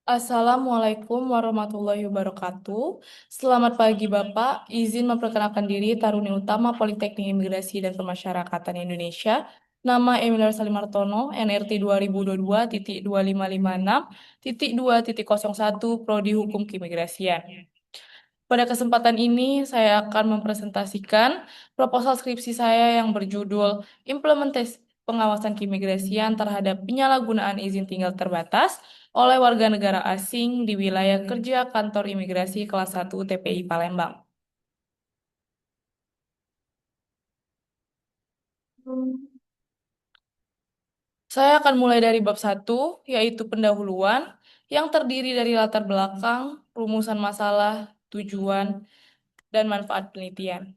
Assalamualaikum warahmatullahi wabarakatuh. Selamat pagi Bapak. Izin memperkenalkan diri Taruni Utama Politeknik Imigrasi dan Pemasyarakatan Indonesia. Nama Emilia Salimartono, NRT 2022-2556-2.01 Prodi Hukum Keimigrasian. Pada kesempatan ini, saya akan mempresentasikan proposal skripsi saya yang berjudul Implementasi Pengawasan Keimigrasian terhadap Penyalahgunaan Izin Tinggal Terbatas oleh Warga Negara Asing di Wilayah Kerja Kantor Imigrasi Kelas 1 TPI Palembang. Saya akan mulai dari bab 1, yaitu pendahuluan, yang terdiri dari latar belakang, rumusan masalah, tujuan, dan manfaat penelitian.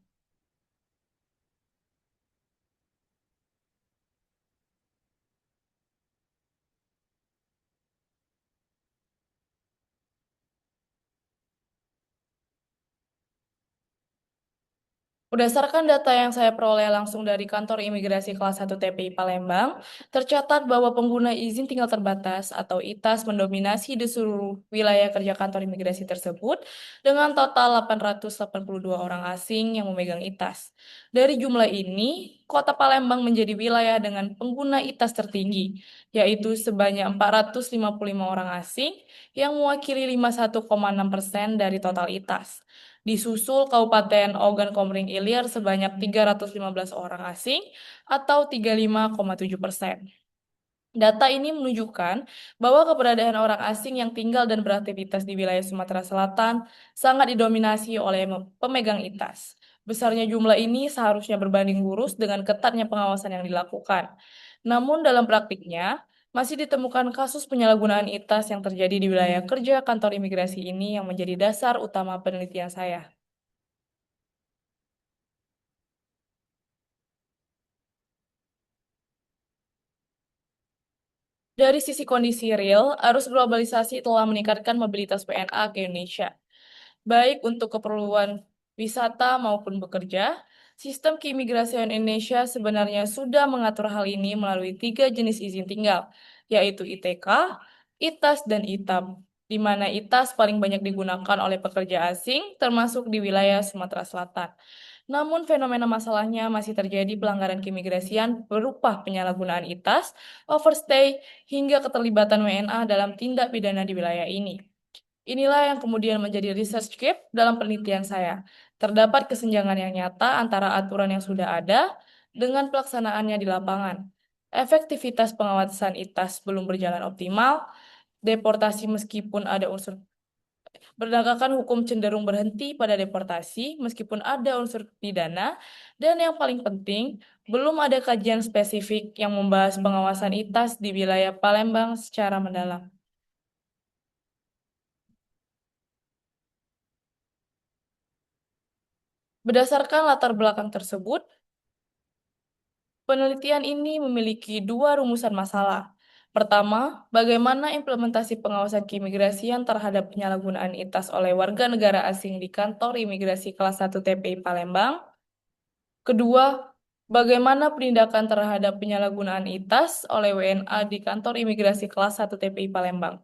Berdasarkan data yang saya peroleh langsung dari Kantor Imigrasi Kelas 1 TPI Palembang, tercatat bahwa pengguna izin tinggal terbatas atau ITAS mendominasi di seluruh wilayah kerja kantor imigrasi tersebut dengan total 882 orang asing yang memegang ITAS. Dari jumlah ini, Kota Palembang menjadi wilayah dengan pengguna ITAS tertinggi, yaitu sebanyak 455 orang asing yang mewakili 51,6% dari total ITAS. Disusul Kabupaten Ogan Komering Ilir sebanyak 315 orang asing atau 35,7%. Data ini menunjukkan bahwa keberadaan orang asing yang tinggal dan beraktivitas di wilayah Sumatera Selatan sangat didominasi oleh pemegang ITAS. Besarnya jumlah ini seharusnya berbanding lurus dengan ketatnya pengawasan yang dilakukan. Namun dalam praktiknya, masih ditemukan kasus penyalahgunaan ITAS yang terjadi di wilayah kerja kantor imigrasi ini yang menjadi dasar utama penelitian saya. Dari sisi kondisi real, arus globalisasi telah meningkatkan mobilitas WNA ke Indonesia. Baik untuk keperluan wisata maupun bekerja, sistem keimigrasian Indonesia sebenarnya sudah mengatur hal ini melalui tiga jenis izin tinggal, yaitu ITK, ITAS, dan ITAM, di mana ITAS paling banyak digunakan oleh pekerja asing, termasuk di wilayah Sumatera Selatan. Namun fenomena masalahnya masih terjadi pelanggaran keimigrasian berupa penyalahgunaan ITAS, overstay, hingga keterlibatan WNA dalam tindak pidana di wilayah ini. Inilah yang kemudian menjadi research gap dalam penelitian saya. Terdapat kesenjangan yang nyata antara aturan yang sudah ada dengan pelaksanaannya di lapangan. Efektivitas pengawasan ITAS belum berjalan optimal, deportasi meskipun ada unsur Penegakan hukum cenderung berhenti pada deportasi meskipun ada unsur pidana, dan yang paling penting, belum ada kajian spesifik yang membahas pengawasan ITAS di wilayah Palembang secara mendalam. Berdasarkan latar belakang tersebut, penelitian ini memiliki dua rumusan masalah. Pertama, bagaimana implementasi pengawasan keimigrasian terhadap penyalahgunaan ITAS oleh warga negara asing di kantor imigrasi kelas 1 TPI Palembang. Kedua, bagaimana penindakan terhadap penyalahgunaan ITAS oleh WNA di kantor imigrasi kelas 1 TPI Palembang.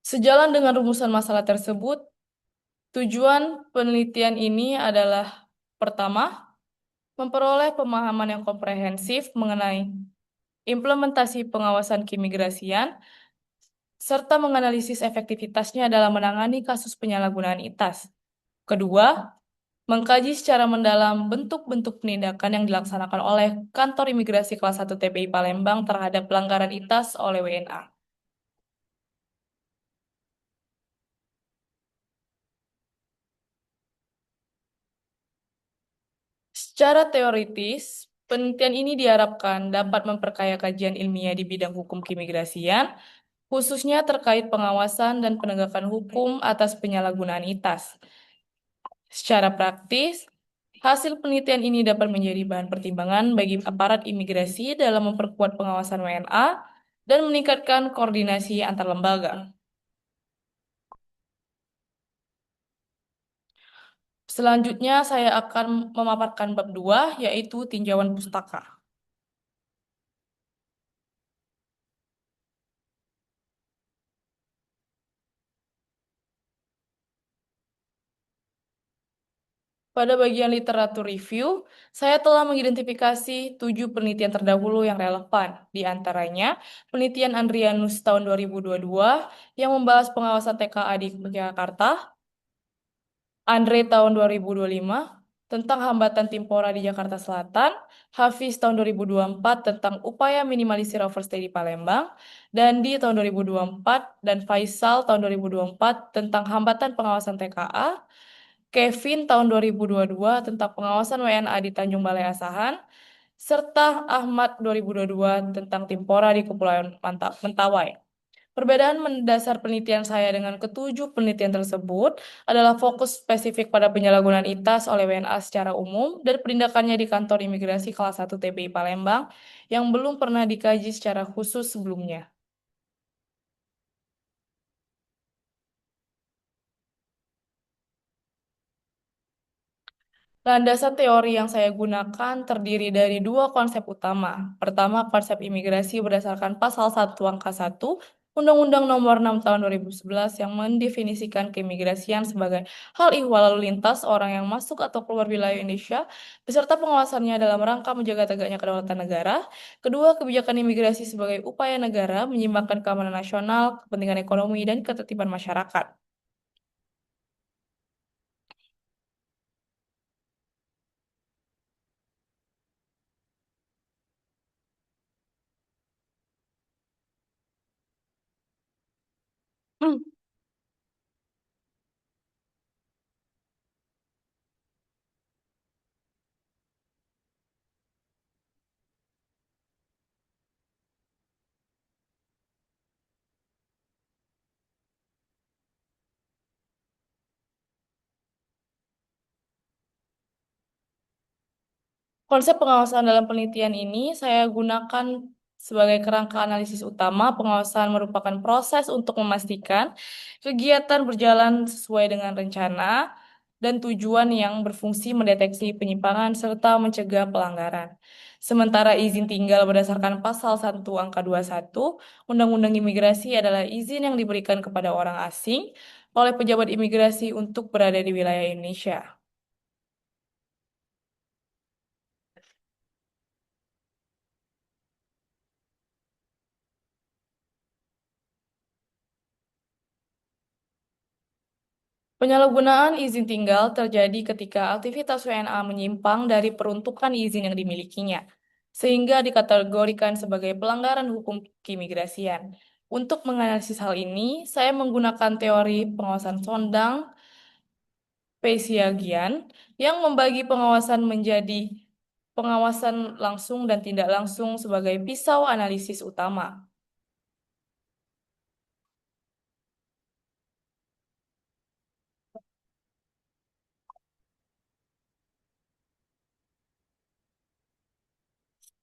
Sejalan dengan rumusan masalah tersebut, tujuan penelitian ini adalah pertama, memperoleh pemahaman yang komprehensif mengenai implementasi pengawasan keimigrasian, serta menganalisis efektivitasnya dalam menangani kasus penyalahgunaan ITAS. Kedua, mengkaji secara mendalam bentuk-bentuk penindakan yang dilaksanakan oleh Kantor Imigrasi Kelas 1 TPI Palembang terhadap pelanggaran ITAS oleh WNA. Secara teoritis, penelitian ini diharapkan dapat memperkaya kajian ilmiah di bidang hukum keimigrasian, khususnya terkait pengawasan dan penegakan hukum atas penyalahgunaan ITAS. Secara praktis, hasil penelitian ini dapat menjadi bahan pertimbangan bagi aparat imigrasi dalam memperkuat pengawasan WNA dan meningkatkan koordinasi antar lembaga. Selanjutnya, saya akan memaparkan bab 2, yaitu tinjauan pustaka. Pada bagian literatur review, saya telah mengidentifikasi 7 penelitian terdahulu yang relevan. Di antaranya, penelitian Andrianus tahun 2022 yang membahas pengawasan TKA di Yogyakarta, Andre tahun 2025 tentang hambatan Timpora di Jakarta Selatan, Hafiz tahun 2024 tentang upaya minimalisir overstay di Palembang, Dandi tahun 2024, dan Faisal tahun 2024 tentang hambatan pengawasan TKA, Kevin tahun 2022 tentang pengawasan WNA di Tanjung Balai Asahan, serta Ahmad 2022 tentang Timpora di Kepulauan Mentawai. Perbedaan mendasar penelitian saya dengan ketujuh penelitian tersebut adalah fokus spesifik pada penyalahgunaan ITAS oleh WNA secara umum dan penindakannya di kantor imigrasi kelas 1 TPI Palembang yang belum pernah dikaji secara khusus sebelumnya. Landasan teori yang saya gunakan terdiri dari dua konsep utama. Pertama, konsep imigrasi berdasarkan pasal 1 angka 1 Undang-Undang Nomor 6 Tahun 2011 yang mendefinisikan keimigrasian sebagai hal ihwal lalu lintas orang yang masuk atau keluar wilayah Indonesia beserta pengawasannya dalam rangka menjaga tegaknya kedaulatan negara. Kedua, kebijakan imigrasi sebagai upaya negara menyeimbangkan keamanan nasional, kepentingan ekonomi, dan ketertiban masyarakat. Konsep pengawasan dalam penelitian ini saya gunakan sebagai kerangka analisis utama. Pengawasan merupakan proses untuk memastikan kegiatan berjalan sesuai dengan rencana dan tujuan yang berfungsi mendeteksi penyimpangan serta mencegah pelanggaran. Sementara izin tinggal berdasarkan pasal 1 angka 21 Undang-Undang Imigrasi adalah izin yang diberikan kepada orang asing oleh pejabat imigrasi untuk berada di wilayah Indonesia. Penyalahgunaan izin tinggal terjadi ketika aktivitas WNA menyimpang dari peruntukan izin yang dimilikinya, sehingga dikategorikan sebagai pelanggaran hukum keimigrasian. Untuk menganalisis hal ini, saya menggunakan teori pengawasan Sondang Pesiagian yang membagi pengawasan menjadi pengawasan langsung dan tidak langsung sebagai pisau analisis utama.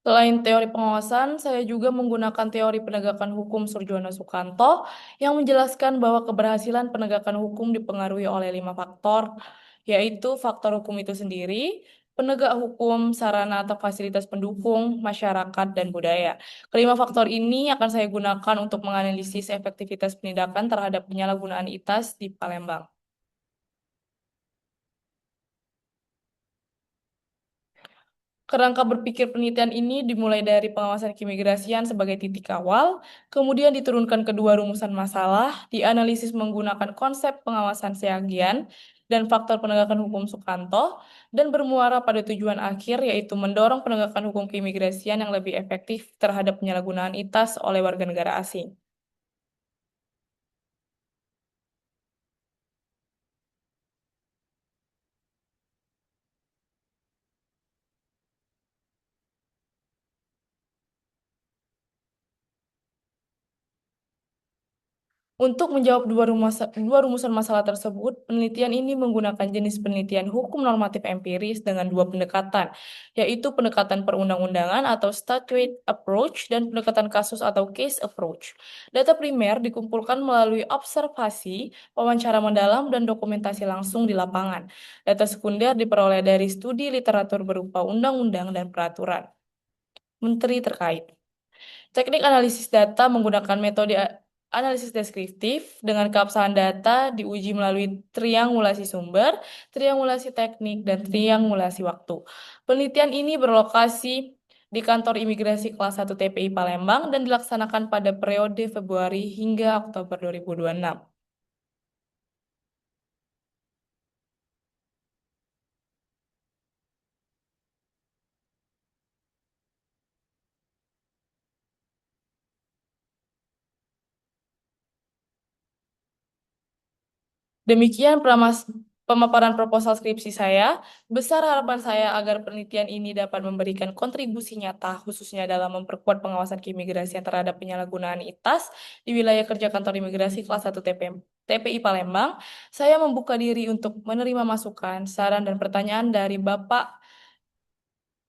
Selain teori pengawasan, saya juga menggunakan teori penegakan hukum Surjono Sukanto yang menjelaskan bahwa keberhasilan penegakan hukum dipengaruhi oleh 5 faktor, yaitu faktor hukum itu sendiri, penegak hukum, sarana atau fasilitas pendukung, masyarakat, dan budaya. Kelima faktor ini akan saya gunakan untuk menganalisis efektivitas penindakan terhadap penyalahgunaan ITAS di Palembang. Kerangka berpikir penelitian ini dimulai dari pengawasan keimigrasian sebagai titik awal, kemudian diturunkan kedua rumusan masalah, dianalisis menggunakan konsep pengawasan Seagian dan faktor penegakan hukum Sukanto, dan bermuara pada tujuan akhir yaitu mendorong penegakan hukum keimigrasian yang lebih efektif terhadap penyalahgunaan ITAS oleh warga negara asing. Untuk menjawab dua rumusan masalah tersebut, penelitian ini menggunakan jenis penelitian hukum normatif empiris dengan dua pendekatan, yaitu pendekatan perundang-undangan atau statute approach dan pendekatan kasus atau case approach. Data primer dikumpulkan melalui observasi, wawancara mendalam, dan dokumentasi langsung di lapangan. Data sekunder diperoleh dari studi literatur berupa undang-undang dan peraturan menteri terkait. Teknik analisis data menggunakan metode analisis deskriptif dengan keabsahan data diuji melalui triangulasi sumber, triangulasi teknik, dan triangulasi waktu. Penelitian ini berlokasi di kantor imigrasi kelas 1 TPI Palembang dan dilaksanakan pada periode Februari hingga Oktober 2026. Demikian pemaparan proposal skripsi saya. Besar harapan saya agar penelitian ini dapat memberikan kontribusi nyata, khususnya dalam memperkuat pengawasan keimigrasian terhadap penyalahgunaan ITAS di wilayah kerja kantor imigrasi kelas 1 TPI Palembang. Saya membuka diri untuk menerima masukan, saran, dan pertanyaan dari Bapak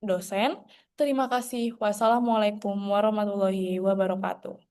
dosen. Terima kasih. Wassalamualaikum warahmatullahi wabarakatuh.